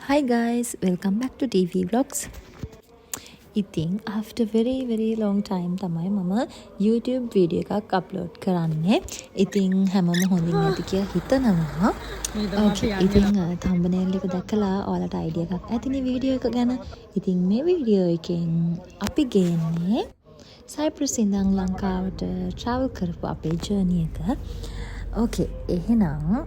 Hi guys, welcome back to TV vlogs. ඉතින් after very long time තමයි මම YouTube video එකක් upload කරන්නේ. ඉතින් හැමෝම හොඳින් ඇති කියලා හිතනවා. ඉතින් thumbnail එක දැකලා ඔයාලට idea එකක් ඇතිනේ video එක ගැන. ඉතින් මේ video එකෙන් අපි ගේන්නේ Cyprus ඉඳන් ලංකාවට travel කරපු අපේ journey එක. Okay, එහෙනම්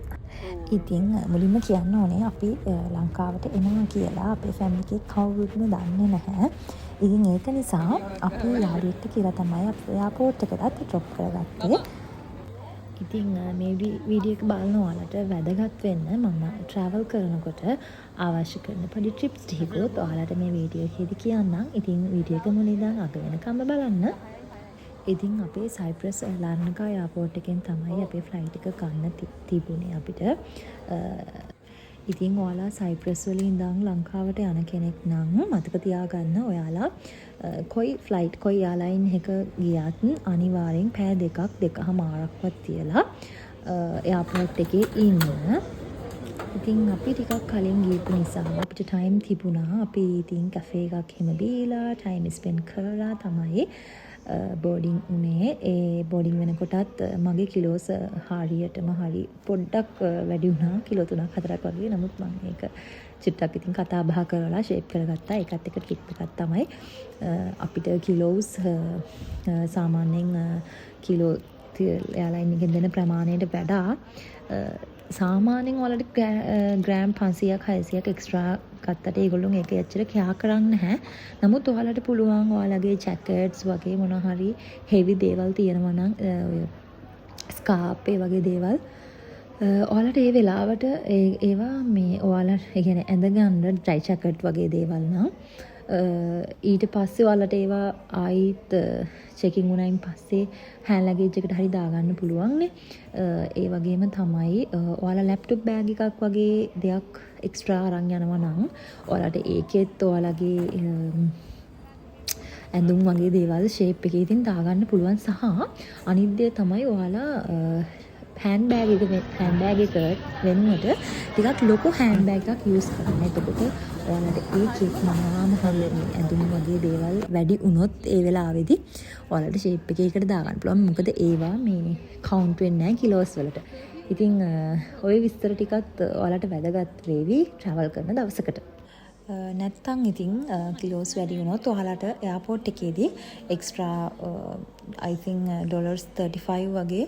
ඉතින් මුලින්ම කියන්න ඕනේ අපි ලංකාවට එනවා කියලා අපේ ෆැමිලි එකේ කවුරුත්ම දන්නේ නැහැ. ඉතින් ඒක නිසා අපි යාළුවෙක්ට කියලා තමයි අපි එයාපෝට් එකට ඩ්‍රොප් කරගත්තේ. ඉතින් මේ වීඩියෝ එක බලන ඔයාලට වැදගත් වෙන්න මම travel කරනකොට අවශ්‍ය කරන පොඩි ටිප්ස් ටිකකුත් ඔයාලට මේ වීඩියෝ එකේදී කියන්නම්. ඉතින් වීඩියෝ එක මුලින් ඉඳන් අග වෙනකම්ම බලන්න. ඉතින් අපේ Cyprus larnca airport එකෙන් තමයි අපේ flight එක ගන්න තිබුණේ අපිට. ඉතින් ඔයාලා Cyprus වලින් ඉඳන් ලංකාවට යන කෙනෙක් නම් මතක තියාගන්න ඔයාලා කොයි flight කොයි airline එක ගියත් අනිවාර්යෙන් පැය දෙකමාරක්වත් තියලා airport එකේ ඉන්න. ඉතින් අපි ටිකක් කලින් ගියපු නිසා අපිට time තිබුණා. අපි ඉතින් කැෆේ එකක් හිම බීලා time spend කරලා තමයි බෝඩින් උනේ. ඒ බෝඩින් වෙනකොටත් මගේ කිලෝස් හරියටම හරි පොඩ්ඩක් වැඩි වුණා. කිලෝ 3-4ක් වගේ. නමුත් මම ඒක චුට්ටක් ඉතින් කතා බහ කරලා ෂේප් කරගත්තා. ඒකත් එක ටිප් එකක් තමයි අපිට කිලෝස් සාමාන්‍යයෙන් කිලෝ එයාලයින් එකෙන් දෙන ප්‍රමාණයට වඩා සාමාන්‍යයෙන් ඔයාලට ග්‍රෑම් 500ක් 600ක් එක්ස්ට්‍රා ගත්තට ඒගොල්ලෝ ඒක ඇත්තට කියා කරන්නේ නැහැ. නමුත් ඔයාලට පුළුවන් ඔයාලගේ ජැකට්ස් වගේ මොනවා හරි හෙවි දේවල් තියෙනවා නම් ඔය ස්කාර්ප් ඒ වගේ දේවල් ඔයාලට ඒ වෙලාවට ඒවා මේ ඔයාලා ඒ කියන්නේ ඇඳගන්න ඩ්‍රයි ජැකට් වගේ දේවල් නම් ඊට පස්සේ ඔයාලට ඒවා ආයිත් චෙකින් වුණායින් පස්සේ හෑන්ඩ් ලගේජ් එකට හරි දාගන්න පුළුවන් නේ. ඒ වගේම තමයි ඔයාලා ලැප්ටොප් බෑග් එකක් වගේ දෙයක් එක්ස්ට්‍රා අරන් යනවා නම් ඔයාලට ඒකෙත් ඔයාලගේ ඇඳුම් වගේ දේවල් ෂේප් එකේ ඉතින් දාගන්න පුළුවන්. සහ අනිත් දේ තමයි ඔයාලා හෑන්ඩ් බෑග් එක වෙනුවට ටිකක් ලොකු හෑන්ඩ් බෑග් එකක් යූස් කරන්න. එතකොට ඔයාලට ඒකේ මනාම හරියන්නේ ඇඳුම් වගේ දේවල් වැඩි වුණොත් ඒ වෙලාවේදී ඔයාලට ෂේප් එකකට දාගන්න පුළුවන්. මොකද ඒවා මේ කවුන්ට් වෙන්නේ නැහැ කිලෝස් වලට. ඉතින් ওই විස්තර ටිකත් ඔයාලට වැදගත් වේවි travel කරන දවසකට. නැත්තම් ඉතින් කිලෝස් වැඩි වුණොත් ඔයාලට එයාපෝට් එකේදී එක්ස්ට්‍රා I think $35 වගේ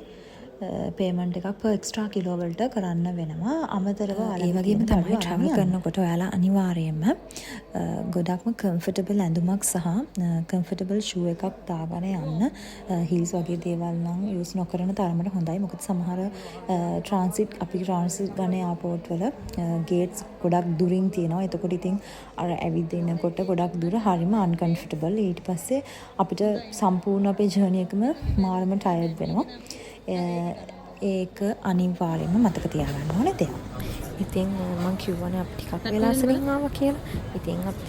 පේමන්ට් එකක් per extra කිලෝ වලට කරන්න වෙනවා. අමතරව ඒ වගේම තමයි travel කරනකොට ඔයාලා අනිවාර්යයෙන්ම ගොඩක්ම comfortable ඇඳුමක් සහ comfortable shoe එකක් දාගෙන යන්න. heels වගේ දේවල් නම් use නොකරන තරමට හොඳයි. මොකද සමහර transit ගන්න airport වල gates ගොඩක් දුරින් තියෙනවා. එතකොට ඉතින් අර ඇවිදිනකොට ගොඩක් දුර හරිම uncomfortable. ඊට පස්සේ අපිට සම්පූර්ණ අපේ journey එකම මාරම tired වෙනවා. ඒක අනිවාර්යයෙන්ම මතක තියාගන්න ඕනේ දෙයක්. ඉතින් මම කිව්වනේ අපි ටිකක් වෙලාසකින් ආවා කියලා. ඉතින් අපි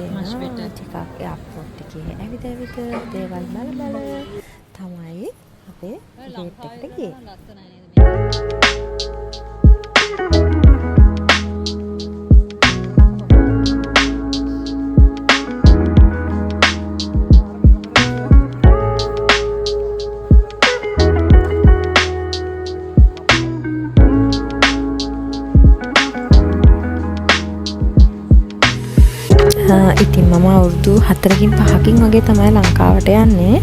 ටිකක් එයාපෝට් එකේ ඇවිද දේවල් බල තමයි අපේ ගේට් එකට ගියේ. ඉතින් මම අවුරුදු 4කින් 5කින් වගේ තමයි ලංකාවට යන්නේ.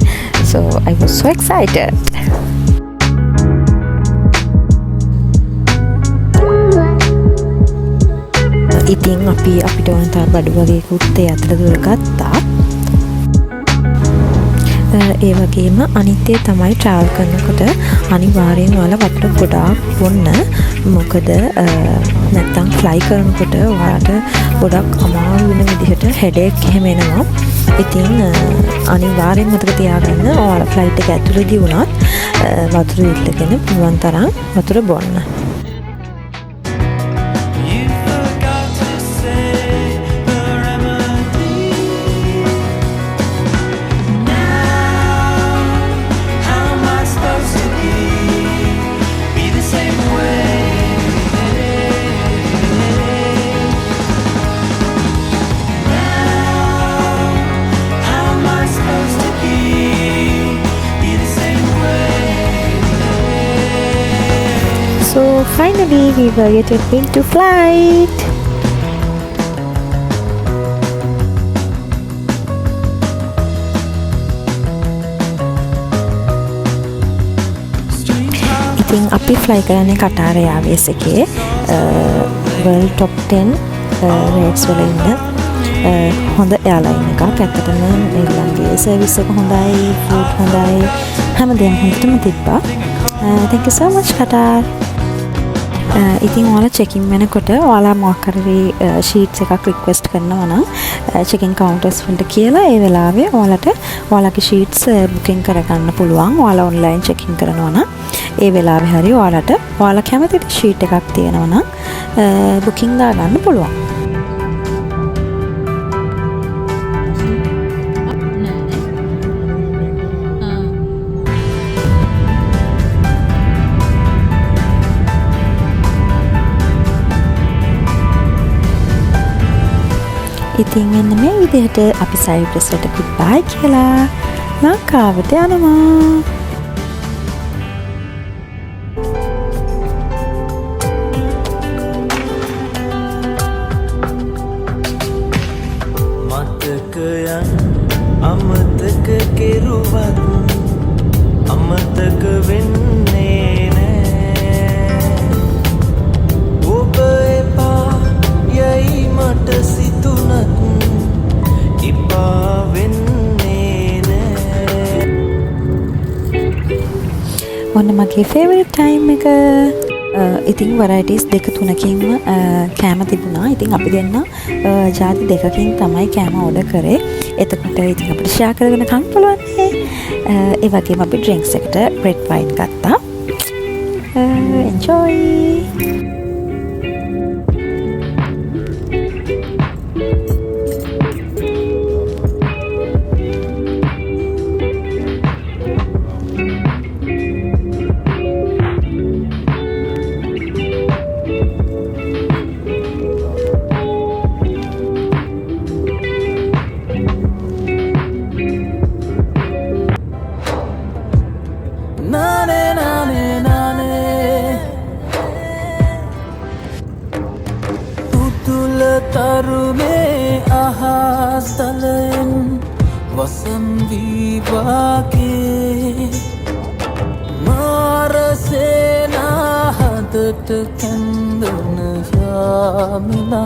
So I was so excited. ඉතින් අපිට ඕන තරම් බඩු වගේ කුත්තේ අතට දුර ගත්තා. ඒ වගේම අනිත් ඒ තමයි travel කරනකොට අනිවාර්යෙන් ඔයාලා වතුර ගොඩාක් බොන්න. මොකද නැත්තම් fly කරනකොට ඔයාලට ගොඩක් අමාරු වෙන විදිහට headache එහෙම එනවා. ඉතින් අනිවාර්යෙන් මතක තියාගන්න ඔයාලා flight එක ඇතුළේදී වුණත් වතුර ඉල්ලගෙන පුළුවන් තරම් වතුර බොන්න. finally we were getting into flight. ඉතින් අපි ෆ්ලයි කරන්නේ කටාර එයාර්වේස් එකේ world top 10 rates වල ඉන්න හොඳ එයාලයින් එකක්. ඇත්තටම ඒගොල්ලන්ගේ සර්විස් එක හොඳයි, ෆුඩ් හොඳයි, හැමදේම හොඳටම තිබ්බා. thank you so much Qatar. ඉතින් ඔයාලා චෙකින් වෙනකොට ඔයාලා මොකක් හරි ෂීට්ස් එකක් රික්වෙස්ට් කරනවා නම් චෙකින් කවුන්ටර්ස් වලට කියලා ඒ වෙලාවේ ඔයාලට ඔයාලගේ ෂීට්ස් බුකින් කරගන්න පුළුවන්. ඔයාලා ඔන්ලයින් චෙකින් කරනවා නම් ඒ වෙලාවේ හරි ඔයාලට ඔයාලා කැමති ෂීට් එකක් තියෙනවා නම් බුකින් දාගන්න පුළුවන්. ඉතින් මෙන්න මේ විදිහට අපි සයිප්‍රස් වලට goodbye කියලා ලංකාවට යනවා. මතකයන් අමතක කෙරුවත් අමතක වෙන්නේ නෑ. ඔබ එපා යයි මට සිතුනත් ඉපා වෙන්නේ නෑ. ඔන්න මගේ ෆේවරිට් ටයිම් එක. ඉතින් වරයිටිස් දෙක තුනකින්ම කෑම තිබුණා. ඉතින් අපි දෙන්න ජාති දෙකකින් තමයි කෑම ඕඩර් කරේ. එතකොට ඉතින් අපිට ෂෙයා කරගෙන කන්න පුළුවන් නේ. ඒ වගේම අපි ඩ්‍රින්ක්ස් එකට රෙඩ් වයින් ගත්තා. enjoy. තරුමේ අහස් තලයෙන් වසන් වීවාගේ මාරසේනා හදට කැන්දන යාමිලංගුයේ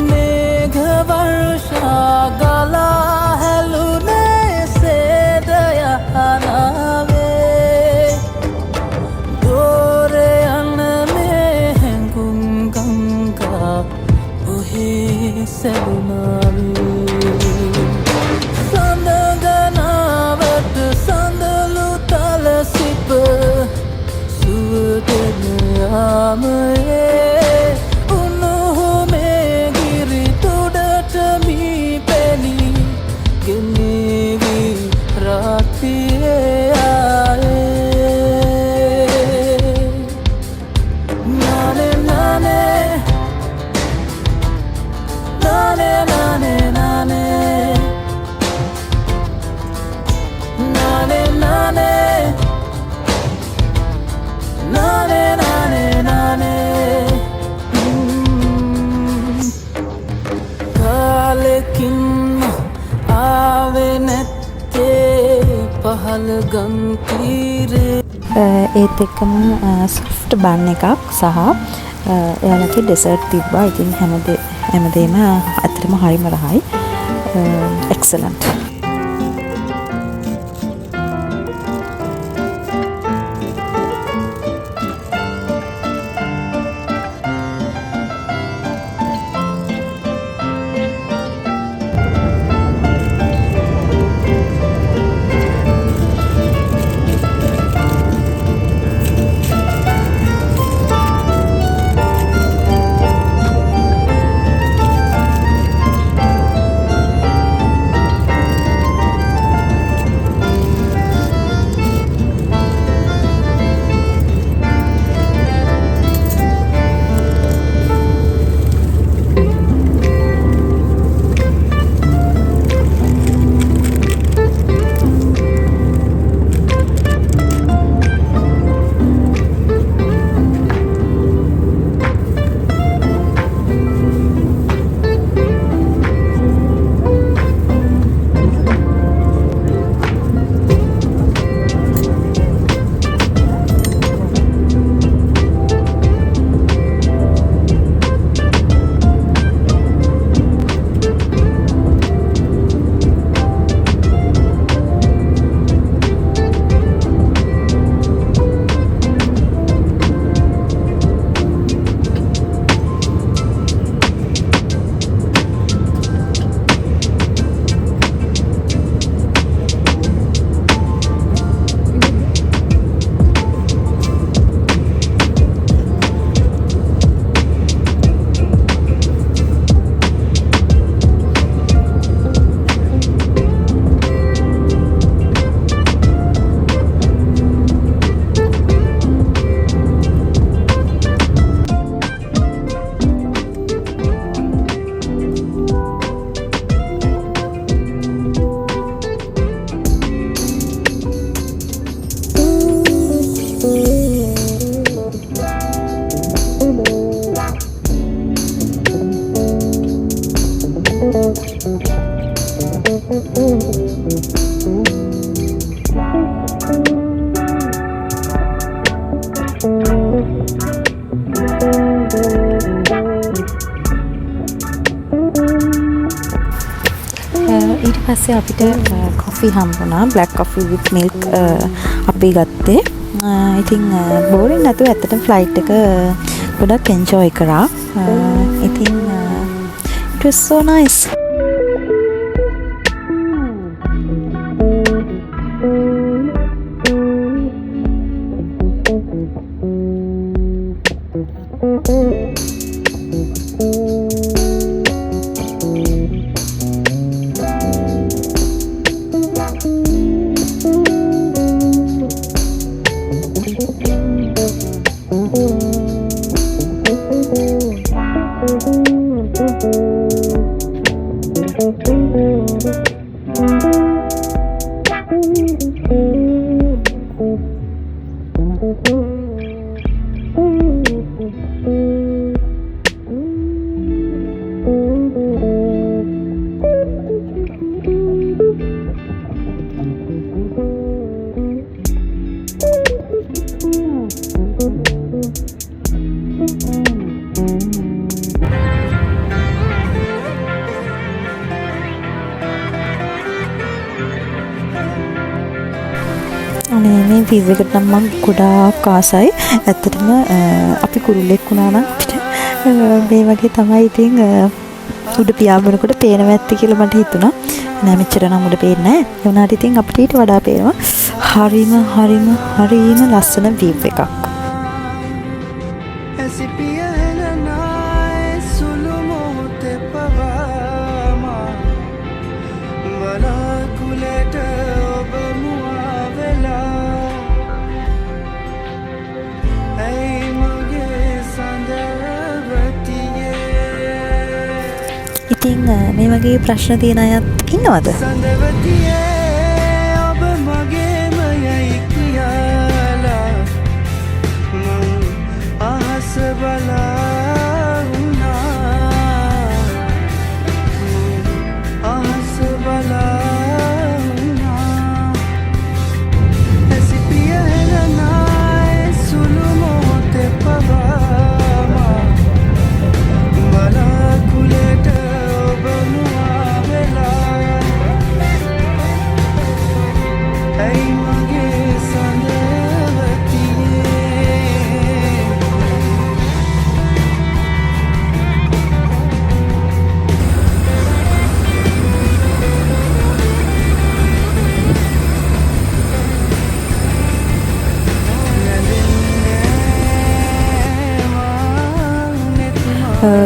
මේඝ වර්ෂා ගලා හැලුනේ සේදයහනාවේ දෝරේ සඳගනාවට සඳලු තල සිප සුවදෙන යාමයේ උණුහුමේ ගිරි තුඩට මී පැණි ගෙනේවි රාත්‍රියේ ආයේ නානේ නානේ nane nane nane nane nane nane nane nane kalekin aave nette pahal gan tire. ඒත් එක්කම සොෆ්ට් බන් එකක් සහ එයාලගේ ඩෙසර්ට් තිබ්බා. ඉතින් හැමදේම ඇත්තටම හරිම රහයි. එක්සලන්ට්. පස්සේ අපිට කොෆි හම්බුණා. black coffee with milk අපි ගත්තේ. ඉතින් බෝරින් නැතුව ඇත්තටම ෆ්ලයිට් එක ගොඩක් එන්ජොයි කරා. ඉතින් it was so nice. මේ වීව් එකට නම් මම ගොඩාක් ආසයි. ඇත්තටම අපි කුරුල්ලෙක් වුණා නම් අපිට මේ වගේ තමයි ඉතින් උඩ පියාඹනකොට පේනවා ඇත්ත කියලා මට හිතුණා. නෑ මෙච්චර නම් උඩ පේන්නේ නෑ. ඒ වුණාට ඉතින් අපිට ඊට වඩා පේනවා. හරිම ලස්සන වීව් එකක්. ඉතින් මේ වගේ ප්‍රශ්න තියෙන අයත් ඉන්නවද?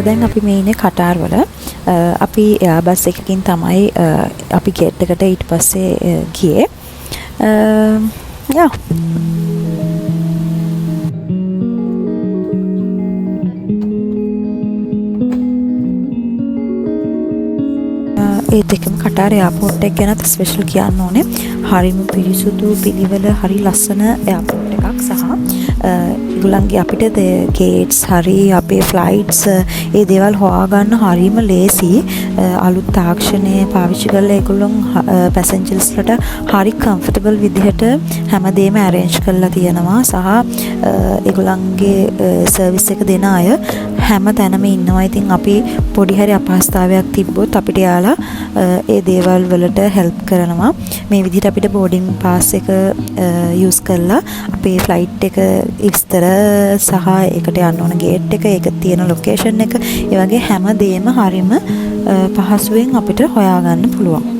දැන් අපි මේ ඉන්නේ කටාර් වල. අපි එයාබස් එකකින් තමයි අපි ගේට් එකට ඊට පස්සේ ගියේ. යා ඒත් එක්කම කටාර් එයාපෝට් එක ගැන ස්පෙෂල් කියන්න ඕනේ. හරිම පිරිසුදු පිළිවෙල හරි ලස්සන එයාපෝට් එකක් සහ ඒගොල්ලන්ගේ අපිට ගේට්ස් හරි අපේ ෆ්ලයිට්ස් ඒ දේවල් හොයාගන්න හරිම ලේසි. අලුත් තාක්ෂණය පාවිච්චි කරලා ඒගොල්ලොන් පැසෙන්ජර්ස්ලට හරි කම්ෆර්ටබල් විදිහට හැමදේම arrange කරලා තියෙනවා සහ ඒගොල්ලන්ගේ සර්විස් එක දෙන අය හැම තැනම ඉන්නවා. ඉතින් අපි පොඩි හරි අපහසුතාවයක් තිබ්බොත් අපිට යාලා ඒ දේවල් වලට හෙල්ප් කරනවා. මේ විදිහට අපිට බෝඩින් පාස් එක යූස් කරලා අපේ ෆ්ලයිට් එක විස්තර සහ ඒකට යන්න ඕන ගේට් එක, ඒක තියෙන ලොකේෂන් එක, ඒ වගේ හැම දෙයක්ම හරිම පහසුවෙන් අපිට හොයාගන්න පුළුවන්.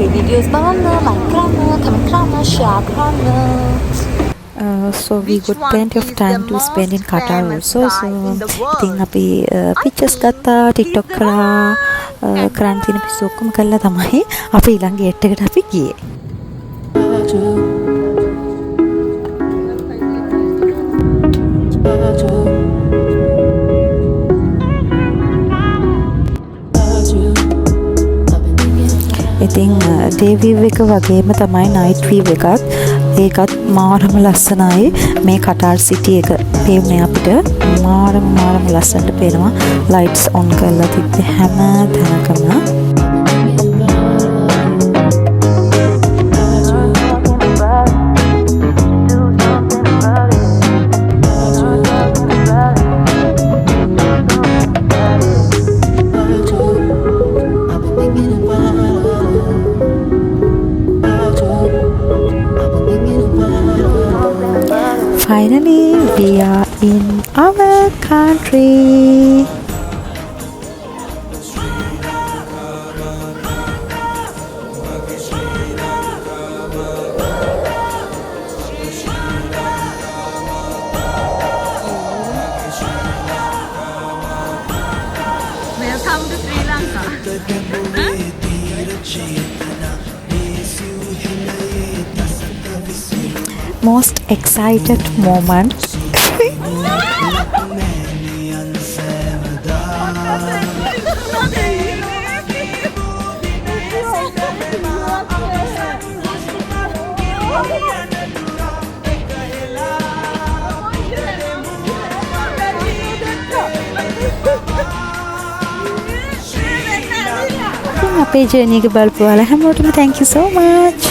අපේ වීඩියෝස් බලන්න, ලයික් කරන්න, කමෙන්ට් කරන්න, ෂෙයා කරන්න. So we got plenty of time to spend in Qatar also. So ඉතින් අපි pictures ගත්තා, TikTok කරා, කරන් තියෙන පිස්සු ඔක්කොම කළා තමයි අපි ඊළඟ ගේට් එකට අපි ගියේ. ඉතින් day view එක වගේම තමයි night view එකත්. ඒකත් මාරම ලස්සනයි. මේ කටාර් සිටි එක පේන්නේ අපිට මාරම ලස්සනට පේනවා. lights on කරලා තිබ්බේ හැම තැනකම. Finally, we are in our country. Welcome to Sri Lanka. Most excited moment. අපේ ජර්නි එක බලපු ඔයාලා හැමෝටම thank you so much.